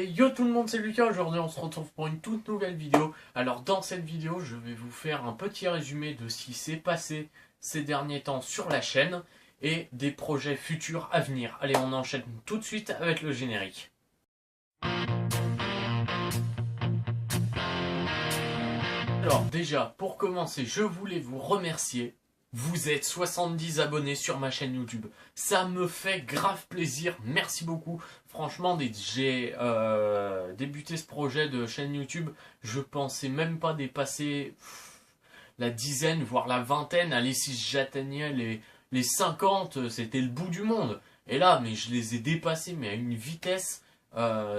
Et yo tout le monde, c'est Lucas. Aujourd'hui on se retrouve pour une toute nouvelle vidéo. Alors dans cette vidéo je vais vous faire un petit résumé de ce qui s'est passé ces derniers temps sur la chaîne et des projets futurs à venir. Allez, on enchaîne tout de suite avec le générique. Alors déjà, pour commencer, je voulais vous remercier. Vous êtes 70 abonnés sur ma chaîne YouTube. Ça me fait grave plaisir. Merci beaucoup. Franchement, j'ai débuté ce projet de chaîne YouTube. Je pensais même pas dépasser la dizaine, voire la vingtaine. Allez, si j'atteignais les 50, c'était le bout du monde. Et là, mais je les ai dépassés, mais à une vitesse,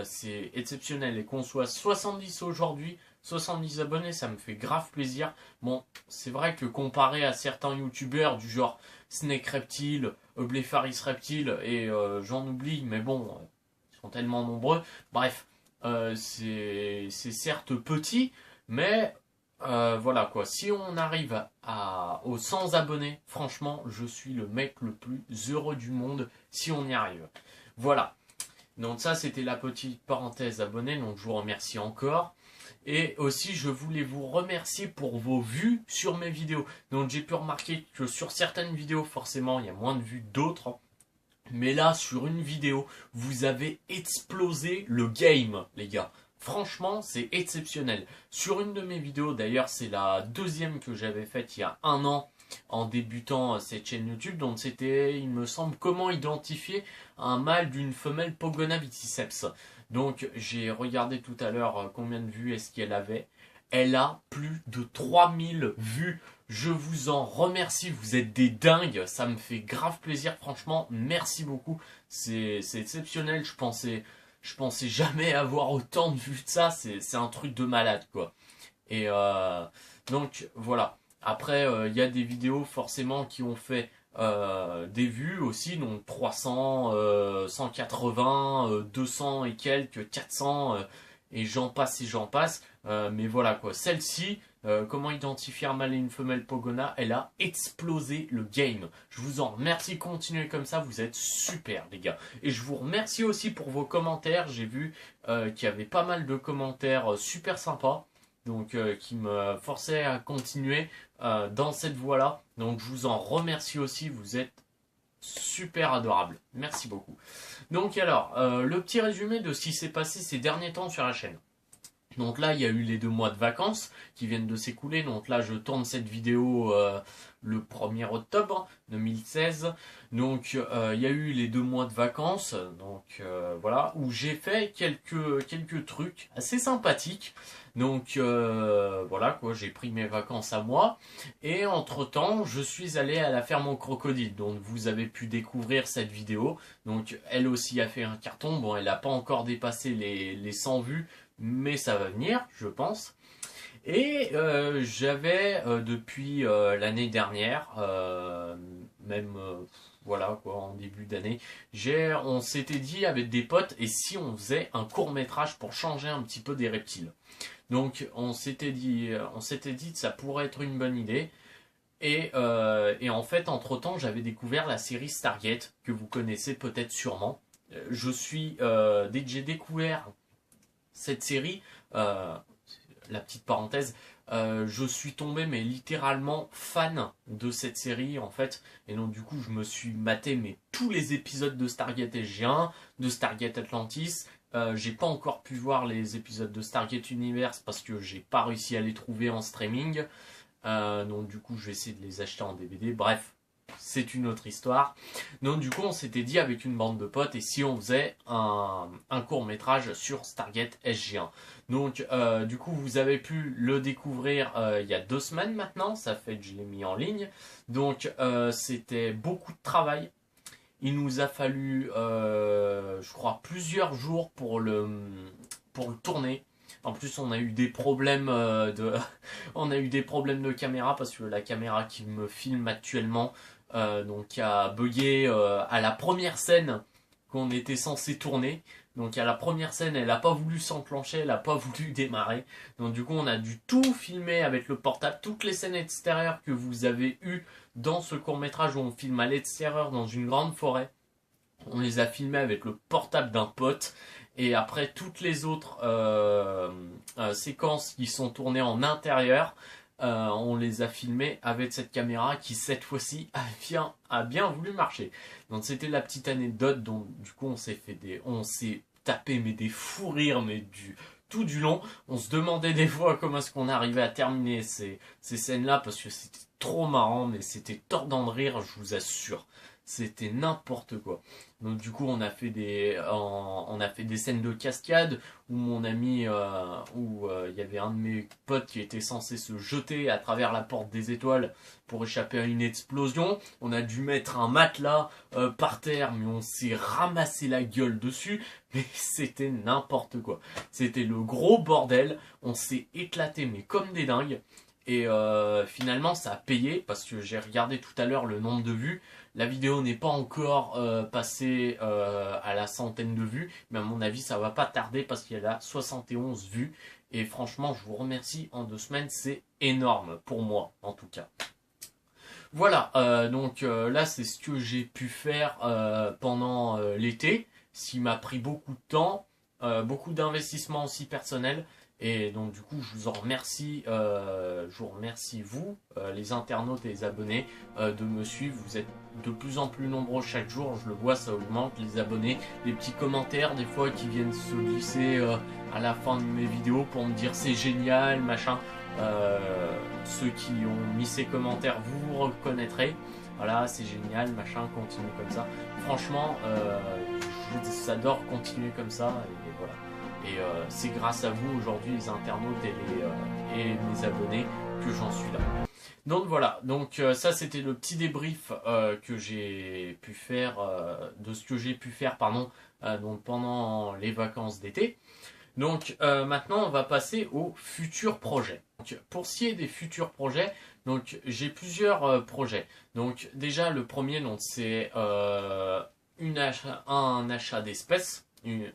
c'est exceptionnel. Et qu'on soit 70 aujourd'hui, 70 abonnés, ça me fait grave plaisir. Bon, c'est vrai que comparé à certains youtubeurs du genre Snake Reptile, Bléfaris Reptile et j'en oublie, mais bon, ils sont tellement nombreux. Bref, c'est certes petit, mais voilà quoi. Si on arrive aux 100 abonnés, franchement, je suis le mec le plus heureux du monde si on y arrive. Voilà. Donc ça, c'était la petite parenthèse abonnés, donc je vous remercie encore. Et aussi, je voulais vous remercier pour vos vues sur mes vidéos. Donc j'ai pu remarquer que sur certaines vidéos, forcément, il y a moins de vues que d'autres. Mais là, sur une vidéo, vous avez explosé le game, les gars. Franchement, c'est exceptionnel. Sur une de mes vidéos, d'ailleurs, c'est la deuxième que j'avais faite il y a un an, en débutant cette chaîne YouTube. Donc c'était, il me semble, comment identifier un mâle d'une femelle Pogona viticeps. Donc j'ai regardé tout à l'heure combien de vues est-ce qu'elle avait. Elle a plus de 3000 vues. Je vous en remercie, vous êtes des dingues. Ça me fait grave plaisir, franchement, merci beaucoup. C'est exceptionnel, je pensais jamais avoir autant de vues de ça. C'est un truc de malade, quoi. Et donc voilà. Après, il y a des vidéos forcément qui ont fait des vues aussi, donc 300, 180, 200 et quelques, 400, et j'en passe et j'en passe. Mais voilà quoi, celle-ci, comment identifier un mâle et une femelle Pogona, elle a explosé le game. Je vous en remercie, continuez comme ça, vous êtes super les gars. Et je vous remercie aussi pour vos commentaires, j'ai vu qu'il y avait pas mal de commentaires super sympas. Donc qui me forçait à continuer dans cette voie-là. Donc je vous en remercie aussi, vous êtes super adorables. Merci beaucoup. Donc alors, le petit résumé de ce qui s'est passé ces derniers temps sur la chaîne. Donc là, il y a eu les 2 mois de vacances qui viennent de s'écouler. Donc là, je tourne cette vidéo le 1er octobre 2016. Donc il y a eu les 2 mois de vacances. Donc voilà, où j'ai fait quelques trucs assez sympathiques. Donc voilà quoi, j'ai pris mes vacances à moi. Et entre temps, je suis allé à la ferme au crocodile. Donc vous avez pu découvrir cette vidéo. Donc elle aussi a fait un carton. Bon, elle n'a pas encore dépassé les 100 vues. Mais ça va venir, je pense. Et j'avais depuis l'année dernière, même voilà quoi, en début d'année, on s'était dit avec des potes, et si on faisait un court métrage pour changer un petit peu des reptiles. Donc on s'était dit que ça pourrait être une bonne idée. Et en fait, entre temps, j'avais découvert la série Stargate que vous connaissez peut-être sûrement. Dès que j'ai découvert cette série, la petite parenthèse, je suis tombé mais littéralement fan de cette série en fait, et donc du coup je me suis maté mais tous les épisodes de Stargate SG1, de Stargate Atlantis. J'ai pas encore pu voir les épisodes de Stargate Universe parce que j'ai pas réussi à les trouver en streaming, donc du coup je vais essayer de les acheter en DVD, bref. C'est une autre histoire. Donc du coup on s'était dit avec une bande de potes, et si on faisait un court métrage sur Stargate SG1. Donc du coup vous avez pu le découvrir il y a 2 semaines maintenant, ça fait que je l'ai mis en ligne. Donc c'était beaucoup de travail. Il nous a fallu je crois plusieurs jours pour le tourner. En plus, on a eu des problèmes on a eu des problèmes de caméra parce que la caméra qui me filme actuellement donc a bugué à la première scène qu'on était censé tourner. Donc à la première scène, elle n'a pas voulu s'enclencher, elle n'a pas voulu démarrer. Donc du coup, on a dû tout filmer avec le portable, toutes les scènes extérieures que vous avez eues dans ce court-métrage où on filme à l'extérieur dans une grande forêt. On les a filmés avec le portable d'un pote. Et après, toutes les autres séquences qui sont tournées en intérieur, on les a filmées avec cette caméra qui, cette fois-ci, a bien voulu marcher. Donc c'était la petite anecdote dont, du coup, on s'est tapé mais des fous rires, mais tout du long. On se demandait des fois comment est-ce qu'on arrivait à terminer ces scènes-là, parce que c'était trop marrant, mais c'était tordant de rire, je vous assure. C'était n'importe quoi. Donc du coup on a fait des scènes de cascade où mon ami il y avait un de mes potes qui était censé se jeter à travers la porte des étoiles pour échapper à une explosion. On a dû mettre un matelas par terre, mais on s'est ramassé la gueule dessus. Mais c'était n'importe quoi. C'était le gros bordel. On s'est éclaté mais comme des dingues. Et finalement ça a payé parce que j'ai regardé tout à l'heure le nombre de vues. La vidéo n'est pas encore passée à la centaine de vues, mais à mon avis ça va pas tarder parce qu'il y a 71 vues. Et franchement je vous remercie, en 2 semaines c'est énorme pour moi en tout cas. Voilà, donc là c'est ce que j'ai pu faire pendant l'été, ce qui m'a pris beaucoup de temps, beaucoup d'investissement aussi personnel. Et donc du coup je vous remercie vous, les internautes et les abonnés, de me suivre. Vous êtes de plus en plus nombreux chaque jour, je le vois, ça augmente, les abonnés, les petits commentaires des fois qui viennent se glisser à la fin de mes vidéos pour me dire c'est génial, machin. Ceux qui ont mis ces commentaires, vous vous reconnaîtrez. Voilà, c'est génial, machin, continue comme ça. Franchement, je vous adore continuer comme ça, et voilà. Et c'est grâce à vous aujourd'hui, les internautes et mes abonnés, que j'en suis là. Donc voilà, donc ça c'était le petit débrief que j'ai pu faire, de ce que j'ai pu faire donc pendant les vacances d'été. Donc maintenant on va passer aux futurs projets. Donc, pour ce qui est des futurs projets, donc j'ai plusieurs projets. Donc déjà le premier, donc c'est un achat d'espèces, une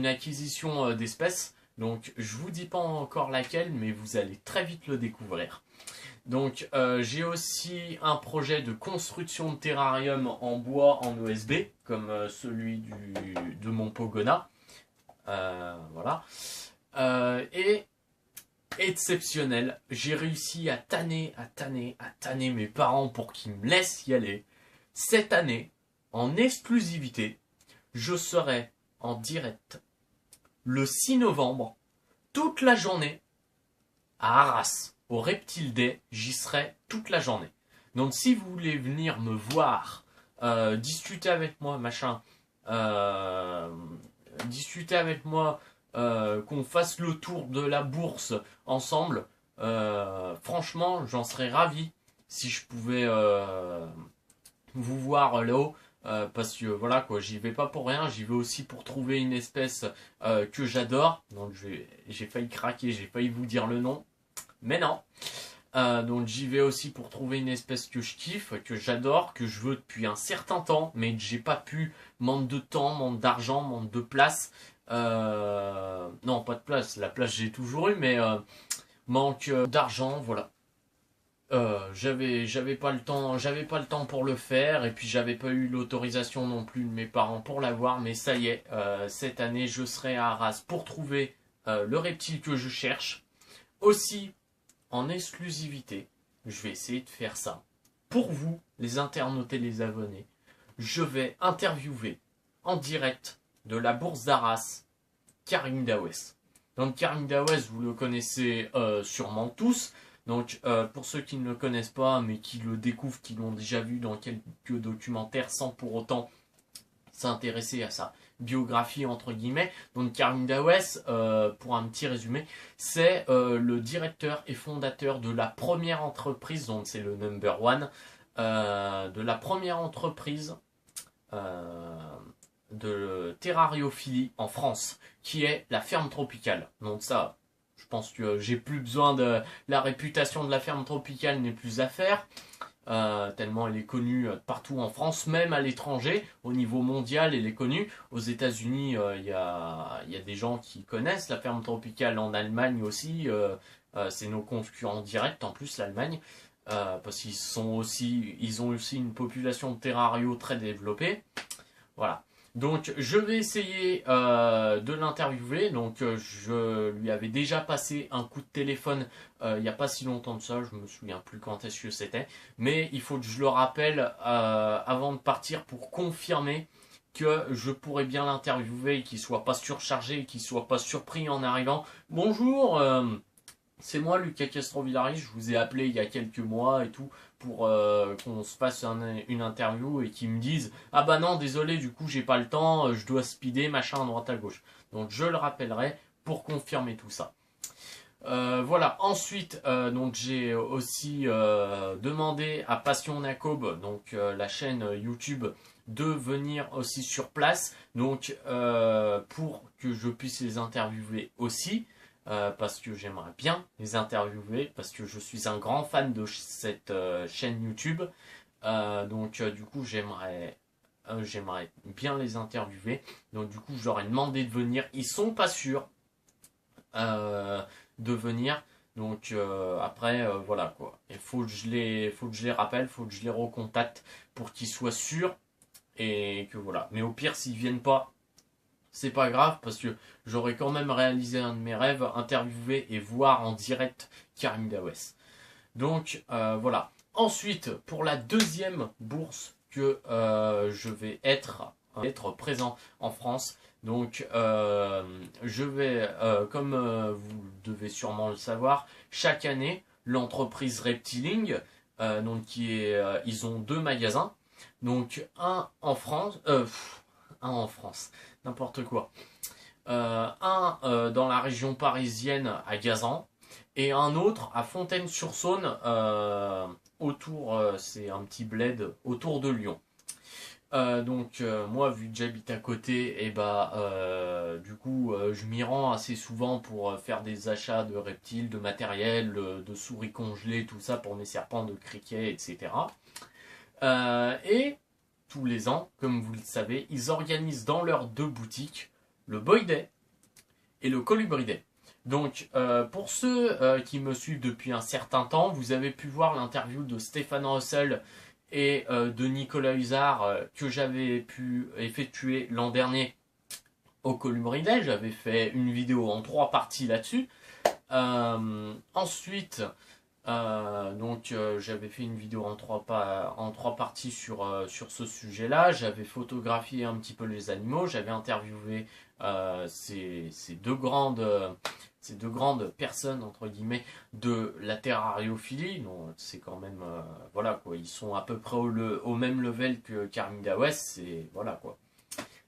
acquisition d'espèces. Donc je vous dis pas encore laquelle, mais vous allez très vite le découvrir. Donc j'ai aussi un projet de construction de terrarium en bois en OSB, comme celui de mon Pogona. Voilà. Et exceptionnel, j'ai réussi à tanner mes parents pour qu'ils me laissent y aller. Cette année, en exclusivité, je serai en direct le 6 novembre, toute la journée, à Arras, au Reptile Day. J'y serai toute la journée. Donc si vous voulez venir me voir, discuter avec moi, machin, discuter avec moi, qu'on fasse le tour de la bourse ensemble, franchement j'en serais ravi si je pouvais vous voir là-haut. Parce que voilà quoi, j'y vais pas pour rien, j'y vais aussi pour trouver une espèce que j'adore. Donc j'ai failli craquer, j'ai failli vous dire le nom, mais non. Donc j'y vais aussi pour trouver une espèce que je kiffe, que j'adore, que je veux depuis un certain temps, mais que j'ai pas pu, manque de temps, manque d'argent, manque de place. Non, pas de place, la place j'ai toujours eu, mais manque d'argent, voilà. J'avais pas le temps pour le faire, et puis j'avais pas eu l'autorisation non plus de mes parents pour l'avoir. Mais ça y est, cette année je serai à Arras pour trouver le reptile que je cherche. Aussi, en exclusivité, je vais essayer de faire ça pour vous, les internautes et les abonnés. Je vais interviewer en direct de la bourse d'Arras Karim Dawes. Donc Karim Dawes, vous le connaissez sûrement tous. Donc pour ceux qui ne le connaissent pas, mais qui le découvrent, qui l'ont déjà vu dans quelques documentaires sans pour autant s'intéresser à sa biographie entre guillemets. Donc Karim Dawes, pour un petit résumé, c'est le directeur et fondateur de la première entreprise, donc c'est le number one, de la première entreprise de terrariophilie en France, qui est la ferme tropicale. Donc ça, je pense que j'ai plus besoin de... La réputation de la ferme tropicale n'est plus à faire, tellement elle est connue partout en France, même à l'étranger, au niveau mondial elle est connue. Aux États-Unis, il y a des gens qui connaissent la ferme tropicale, en Allemagne aussi, c'est nos concurrents directs en plus, l'Allemagne, parce ils ont aussi une population de terrarios très développée. Voilà. Donc je vais essayer de l'interviewer. Donc je lui avais déjà passé un coup de téléphone il n'y a pas si longtemps de ça, je me souviens plus quand est-ce que c'était. Mais il faut que je le rappelle avant de partir pour confirmer que je pourrais bien l'interviewer et qu'il soit pas surchargé et qu'il soit pas surpris en arrivant. Bonjour, c'est moi Lucas Castro-Villari, je vous ai appelé il y a quelques mois et tout pour qu'on se fasse une interview et qu'ils me disent « Ah bah non, désolé, du coup j'ai pas le temps, je dois speeder, machin, à droite à gauche. » Donc je le rappellerai pour confirmer tout ça. Voilà, ensuite donc j'ai aussi demandé à Passion Nacob, donc la chaîne YouTube, de venir aussi sur place, donc pour que je puisse les interviewer aussi. Parce que j'aimerais bien les interviewer, parce que je suis un grand fan de cette chaîne YouTube. Donc du coup j'aimerais bien les interviewer. Donc du coup je leur ai demandé de venir. Ils sont pas sûrs de venir. Donc après voilà quoi. Il faut que je les rappelle, faut que je les recontacte pour qu'ils soient sûrs. Et que voilà. Mais au pire s'ils viennent pas, c'est pas grave parce que j'aurais quand même réalisé un de mes rêves, interviewer et voir en direct Karim Dawes. Donc voilà. Ensuite, pour la deuxième bourse que je vais être présent en France, donc je vais, comme vous devez sûrement le savoir, chaque année, l'entreprise Reptiling, donc ils ont 2 magasins, donc un en France, n'importe quoi. Un dans la région parisienne à Gazan et un autre à Fontaine-sur-Saône autour, c'est un petit bled autour de Lyon. Donc moi vu que j'habite à côté, et du coup je m'y rends assez souvent pour faire des achats de reptiles, de matériel, de souris congelées, tout ça pour mes serpents, de criquets, etc. Et tous les ans, comme vous le savez, ils organisent dans leurs 2 boutiques le Boy Day et le Colibri Day. Donc, pour ceux qui me suivent depuis un certain temps, vous avez pu voir l'interview de Stéphane Russell et de Nicolas Hussard que j'avais pu effectuer l'an dernier au Colibri Day. J'avais fait une vidéo en 3 parties là-dessus. Ensuite, j'avais fait une vidéo en trois parties sur ce sujet-là. J'avais photographié un petit peu les animaux. J'avais interviewé ces deux grandes personnes entre guillemets de la terrariophilie. Donc c'est quand même voilà quoi. Ils sont à peu près au même level que Karim Dawes. C'est voilà quoi.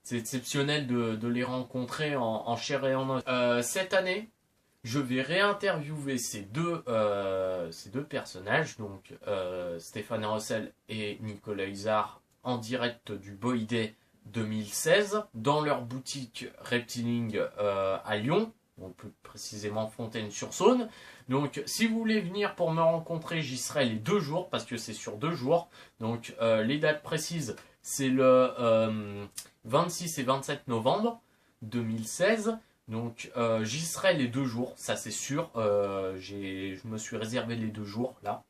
C'est exceptionnel de les rencontrer en chair et en os. Cette année, je vais réinterviewer ces deux personnages, donc Stéphane Russell et Nicolas Hussard, en direct du Boy Day 2016, dans leur boutique Reptiling à Lyon, donc plus précisément Fontaine-sur-Saône. Donc si vous voulez venir pour me rencontrer, j'y serai les 2 jours, parce que c'est sur 2 jours. Donc les dates précises, c'est le 26 et 27 novembre 2016. Donc j'y serai les 2 jours, ça c'est sûr. Je me suis réservé les 2 jours là.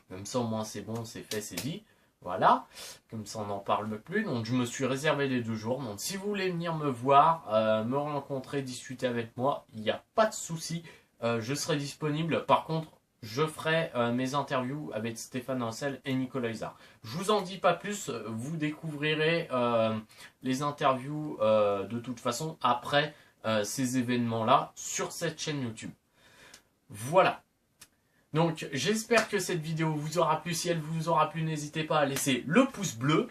Comme ça au moins c'est bon, c'est fait, c'est dit. Voilà, comme ça on n'en parle plus. Donc je me suis réservé les 2 jours. Donc si vous voulez venir me voir, me rencontrer, discuter avec moi, il n'y a pas de souci. Je serai disponible. Par contre, je ferai mes interviews avec Stéphane Russell et Nicolas Hussard. Je vous en dis pas plus, vous découvrirez les interviews de toute façon après ces événements-là sur cette chaîne YouTube. Voilà. Donc j'espère que cette vidéo vous aura plu. Si elle vous aura plu, n'hésitez pas à laisser le pouce bleu,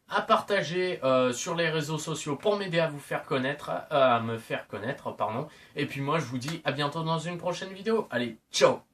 à partager sur les réseaux sociaux pour m'aider à vous faire connaître, à me faire connaître, pardon. Et puis moi je vous dis à bientôt dans une prochaine vidéo. Allez, ciao!